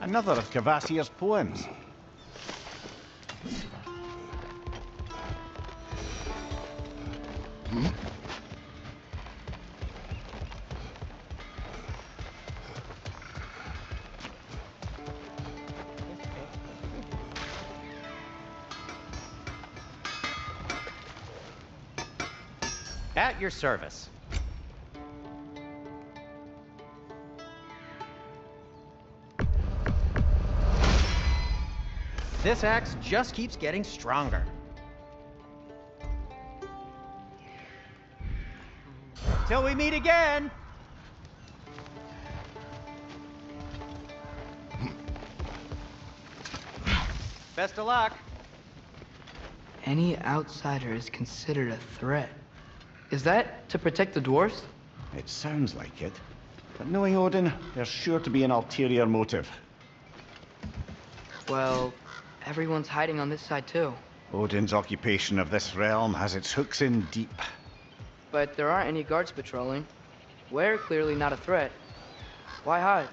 Another of Kvasir's poems. At your service. This axe just keeps getting stronger. Till we meet again! Best of luck. Any outsider is considered a threat. Is that to protect the dwarves? It sounds like it. But knowing Odin, there's sure to be an ulterior motive. Well, everyone's hiding on this side too. Odin's occupation of this realm has its hooks in deep. But there aren't any guards patrolling. We're clearly not a threat. Why hide?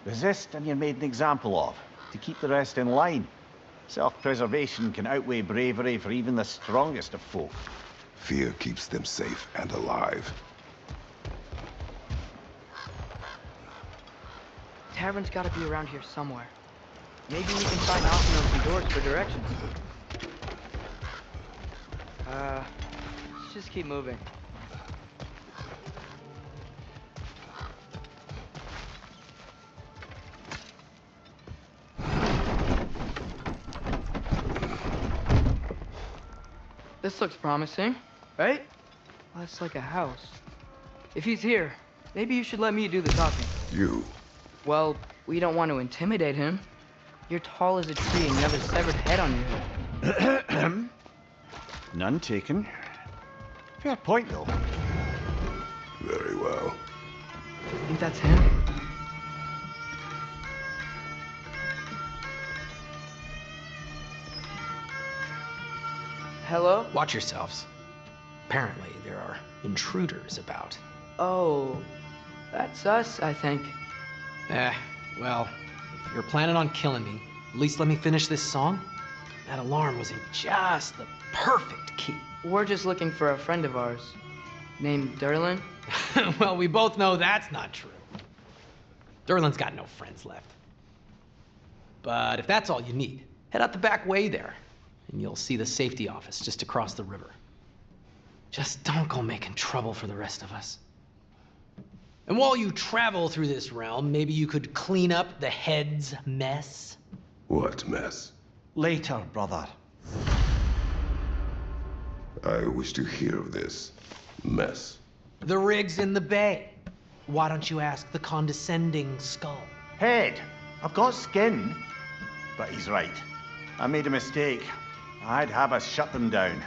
Resist and you're made an example of, to keep the rest in line. Self-preservation can outweigh bravery for even the strongest of folk. Fear keeps them safe and alive. Tavern's gotta be around here somewhere. Maybe we can find knocking on some doors for directions. Let's just keep moving. This looks promising, right? Well, that's like a house. If he's here, maybe you should let me do the talking. You. Well, we don't want to intimidate him. You're tall as a tree and you have a severed head on your head. None taken. Fair point, though. Very well. Think that's him? Hello? Watch yourselves. Apparently, there are intruders about. Oh, that's us, I think. Well, if you're planning on killing me, at least let me finish this song. That alarm was in just the perfect key. We're just looking for a friend of ours, named Durlin. Well, we both know that's not true. Durlin's got no friends left. But if that's all you need, head out the back way there, and you'll see the safety office just across the river. Just don't go making trouble for the rest of us. And while you travel through this realm, maybe you could clean up the head's mess? What mess? Later, brother. I wish to hear of this mess. The rigs in the bay. Why don't you ask the condescending skull? Head, I've got skin. But he's right. I made a mistake. I'd have us shut them down.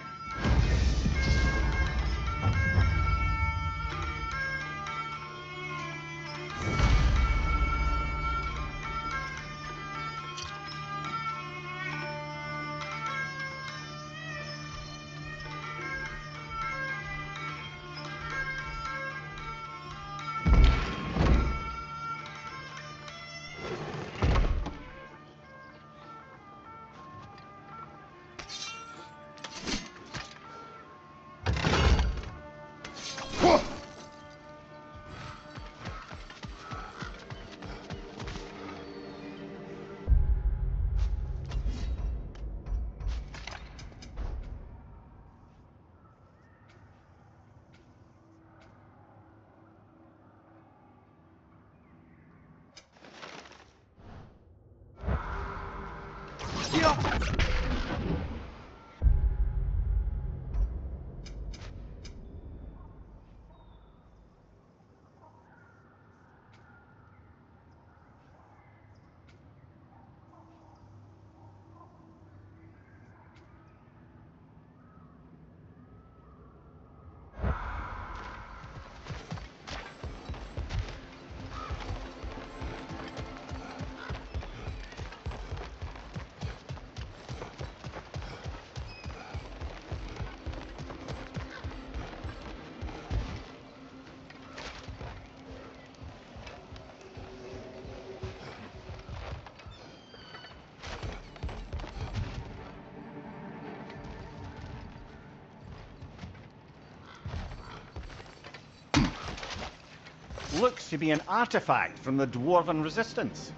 looks to be an artifact from the Dwarven resistance.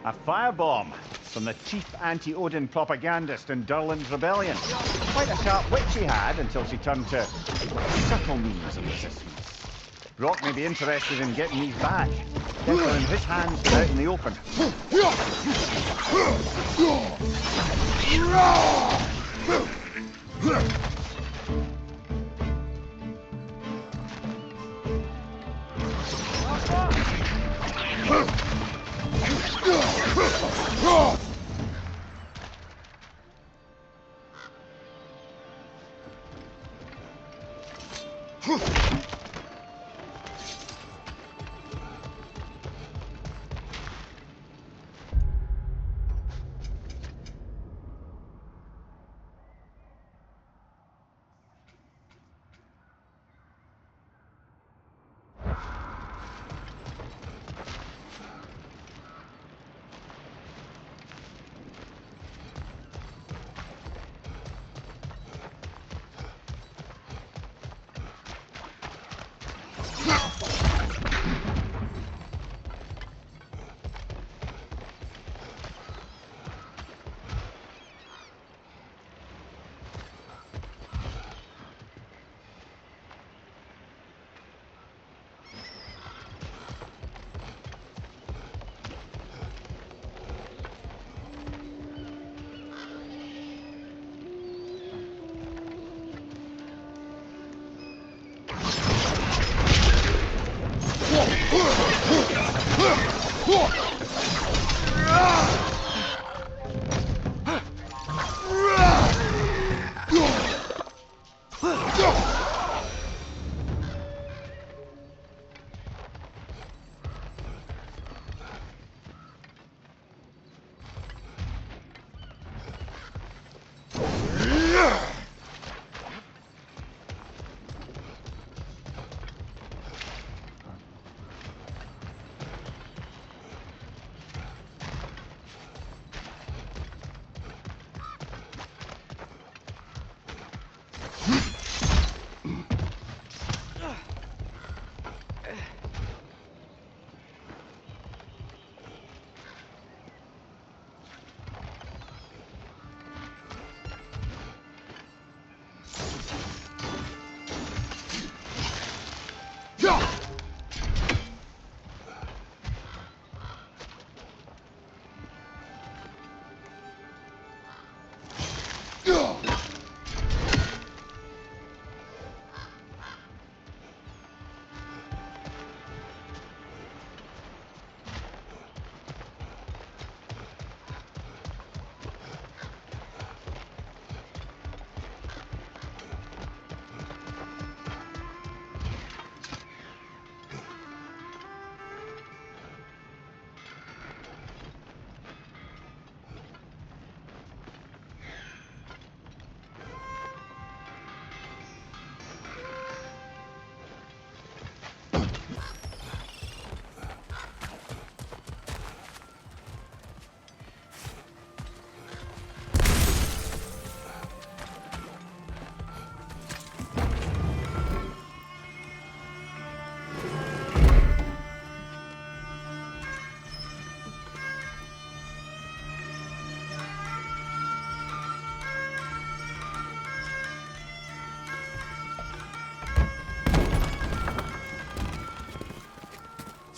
A firebomb from the chief anti-Odin propagandist in Durlin's rebellion. Quite a sharp wit she had until she turned to subtle means of resistance. Brock may be interested in getting these back. Get them in his hands and out in the open.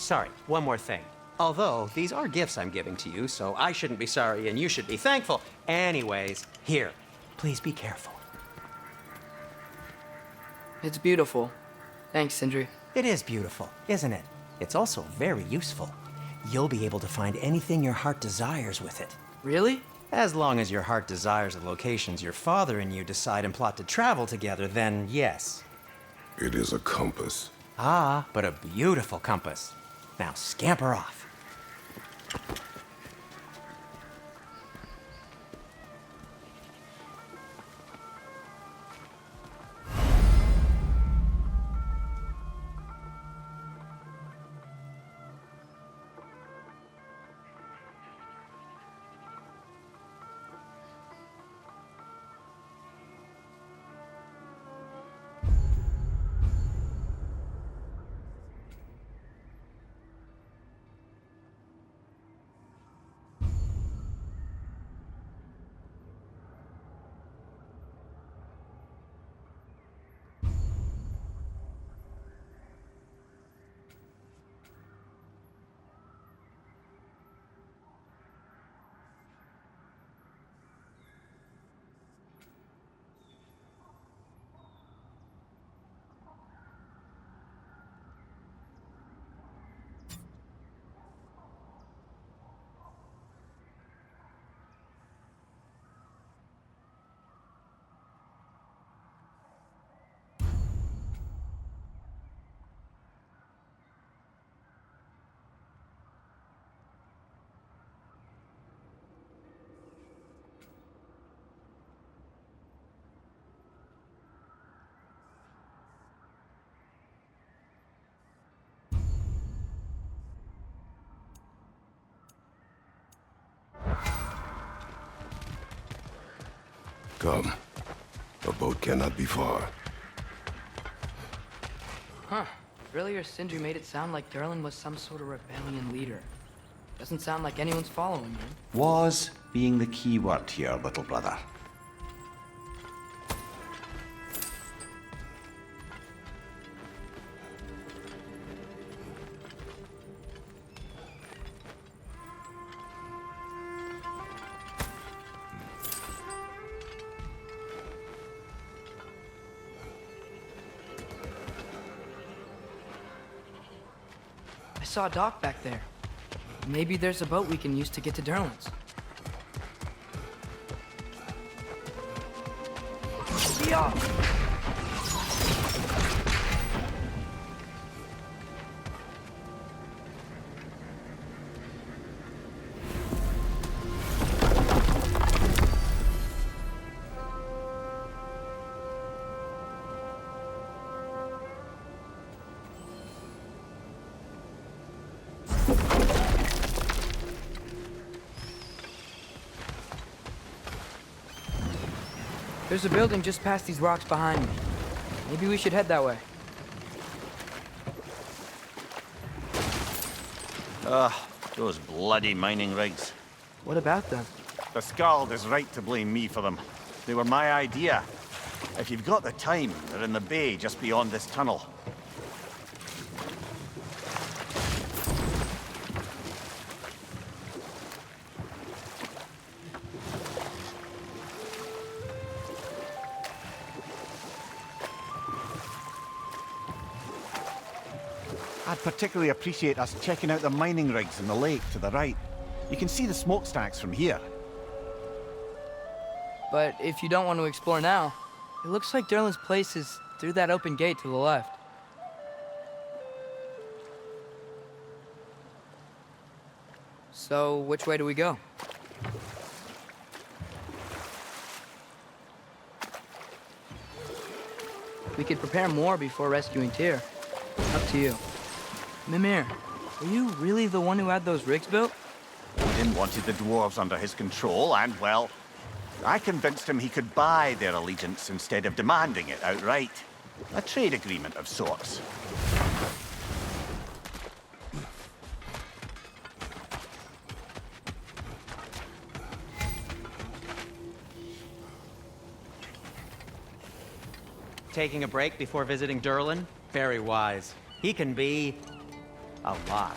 Sorry, one more thing. Although, these are gifts I'm giving to you, so I shouldn't be sorry and you should be thankful. Anyways, here, please be careful. It's beautiful. Thanks, Sindri. It is beautiful, isn't it? It's also very useful. You'll be able to find anything your heart desires with it. Really? As long as your heart desires the locations your father and you decide and plot to travel together, then yes. It is a compass. Ah, but a beautiful compass. Now scamper off. Come. A boat cannot be far. Huh. Earlier, Sindri made it sound like Durlin was some sort of rebellion leader. Doesn't sound like anyone's following him. Was being the key word here, little brother. I saw a dock back there. Maybe there's a boat we can use to get to Durlin's. Yeah. There's a building just past these rocks behind me. Maybe we should head that way. Those bloody mining rigs. What about them? The Skald is right to blame me for them. They were my idea. If you've got the time, they're in the bay just beyond this tunnel. I'd particularly appreciate us checking out the mining rigs in the lake to the right. You can see the smokestacks from here. But if you don't want to explore now, it looks like Durlin's place is through that open gate to the left. So, which way do we go? We could prepare more before rescuing Tyr. Up to you. Mimir, are you really the one who had those rigs built? Odin wanted the dwarves under his control, and, well, I convinced him he could buy their allegiance instead of demanding it outright. A trade agreement of sorts. Taking a break before visiting Durlin? Very wise. He can be a lot.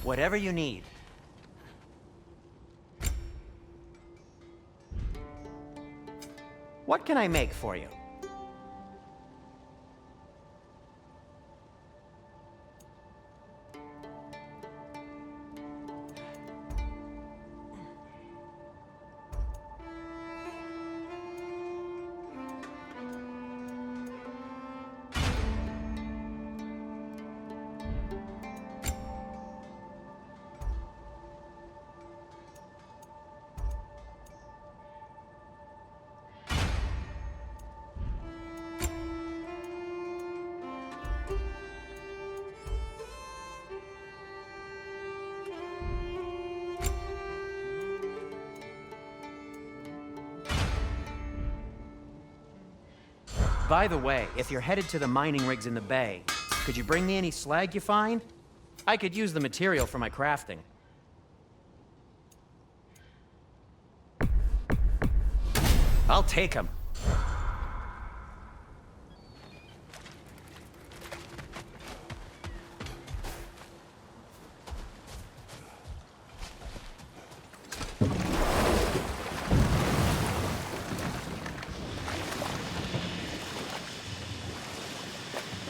Whatever you need. What can I make for you? By the way, if you're headed to the mining rigs in the bay, could you bring me any slag you find? I could use the material for my crafting. I'll take them.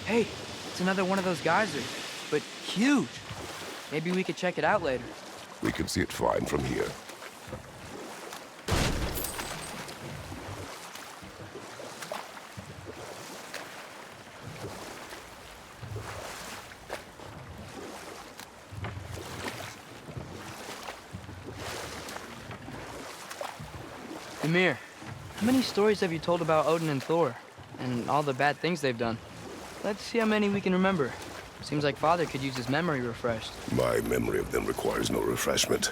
Hey, it's another one of those geysers, but huge. Maybe we could check it out later. We can see it fine from here. Ymir, how many stories have you told about Odin and Thor? And all the bad things they've done? Let's see how many we can remember. Seems like Father could use his memory refreshed. My memory of them requires no refreshment.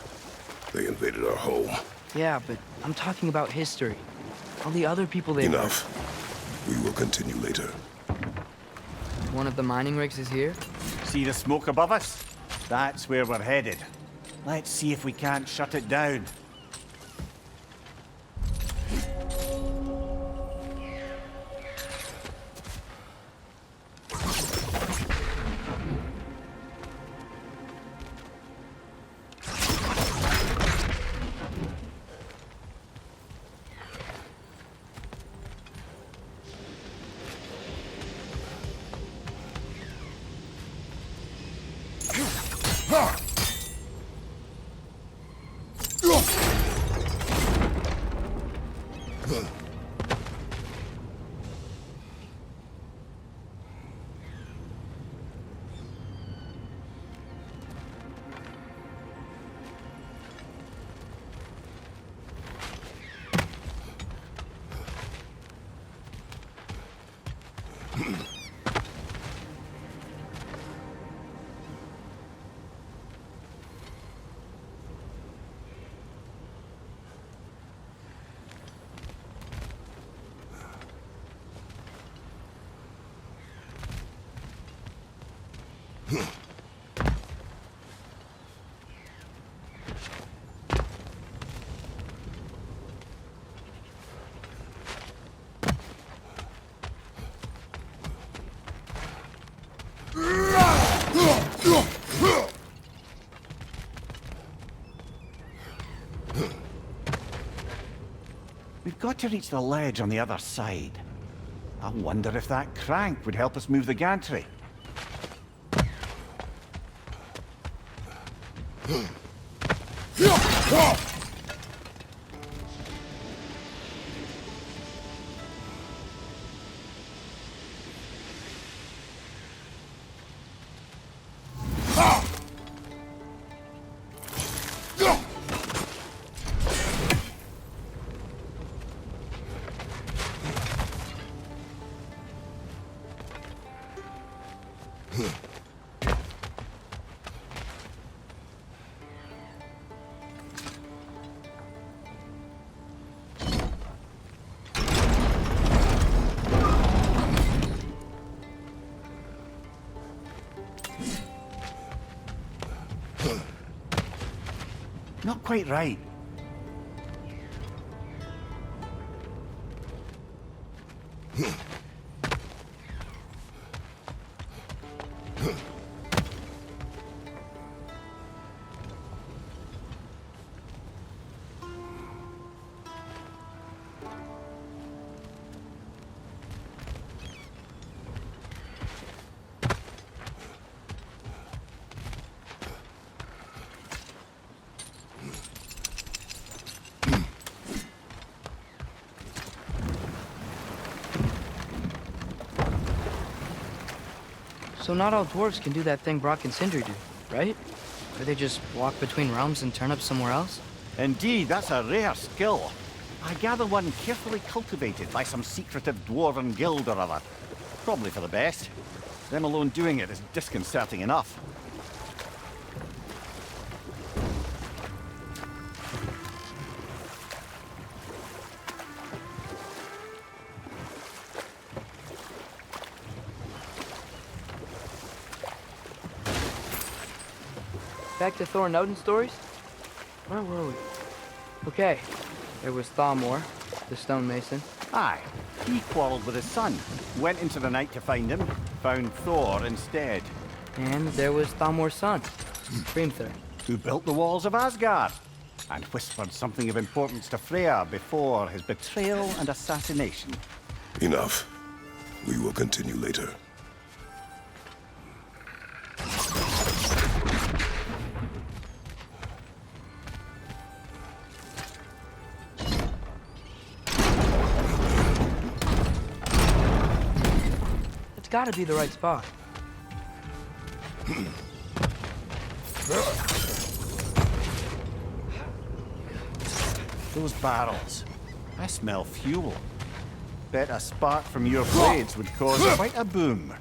They invaded our home. Yeah, but I'm talking about history. All the other people they Enough. We will continue later. One of the mining rigs is here? See the smoke above us? That's where we're headed. Let's see if we can't shut it down. We've got to reach the ledge on the other side. I wonder if that crank would help us move the gantry. Not quite right. So not all dwarves can do that thing Brock and Sindri do, right? Or they just walk between realms and turn up somewhere else? Indeed, that's a rare skill. I gather one carefully cultivated by some secretive dwarven guild or other. Probably for the best. Them alone doing it is disconcerting enough. Back to Thor and Odin stories? Where were we? Okay, there was Thalmor, the stonemason. Aye, he quarrelled with his son. Went into the night to find him, found Thor instead. And there was Thalmor's son, Hrimthur. Who built the walls of Asgard, and whispered something of importance to Freya before his betrayal and assassination. Enough. We will continue later. It's gotta be the right spot. Those barrels. I smell fuel. Bet a spark from your blades would cause quite a boom.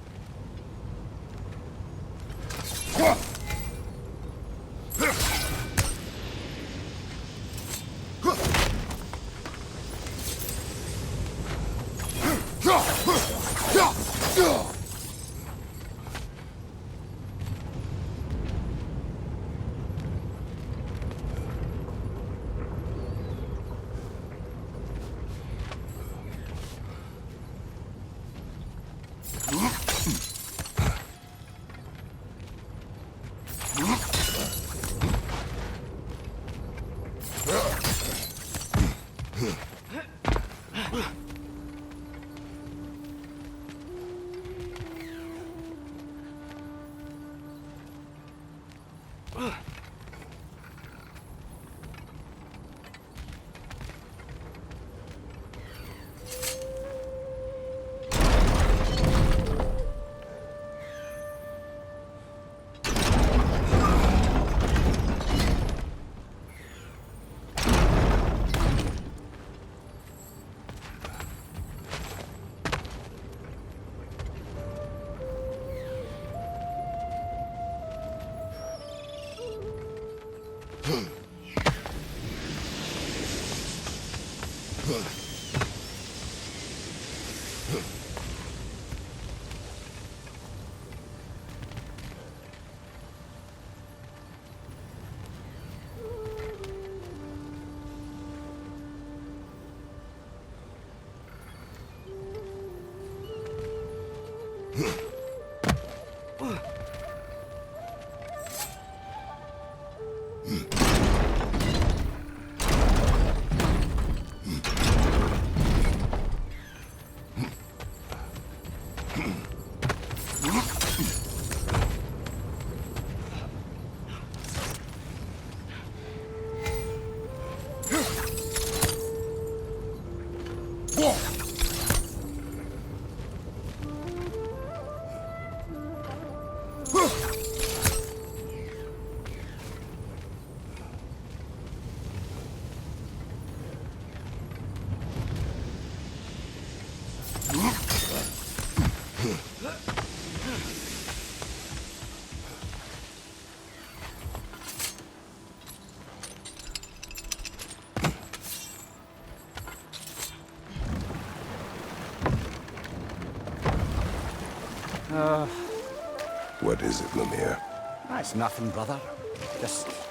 What is it, Mimir? That's nothing, brother. Just